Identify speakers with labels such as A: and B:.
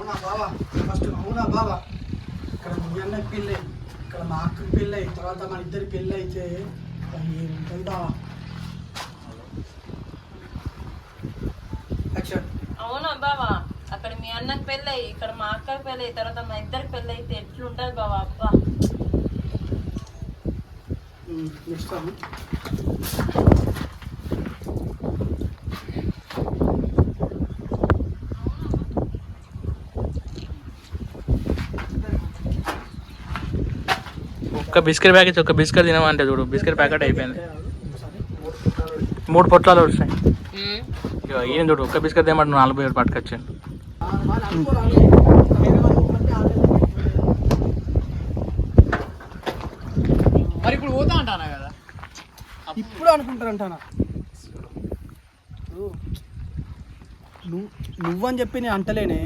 A: అవునా బావా ఫస్ట్ అవునా బావా ఇక్కడ మీ అన్నకి పెళ్ళి ఇక్కడ మా అక్కకి పెళ్ళి తర్వాత మన ఇద్దరి పెళ్ళి అయితే ఏముంటుంది బావా
B: అవునా బావా అక్కడ మీ అన్నకి పెళ్ళి ఇక్కడ మా అక్కకి పెళ్ళి తర్వాత మా ఇద్దరికి పెళ్ళి అయితే ఎట్లుంటది బావా అబ్బా
A: ఇస్తాను
C: ఒక్క బిస్కెట్ ప్యాకెట్ ఒక్క బిస్కెట్ తినమంటే చూడు బిస్కెట్ ప్యాకెట్ అయిపోయింది 3 పొట్లాలు వచ్చినాయి ఈయన చూడు ఒక్క బిస్కెట్ తినమంటే 40 పట్టుకొచ్చాను
D: మరి ఇప్పుడు పోతా అంటానా కదా
A: ఇప్పుడు అనుకుంటారంటానా నువ్వని చెప్పి నేను అంటలేనే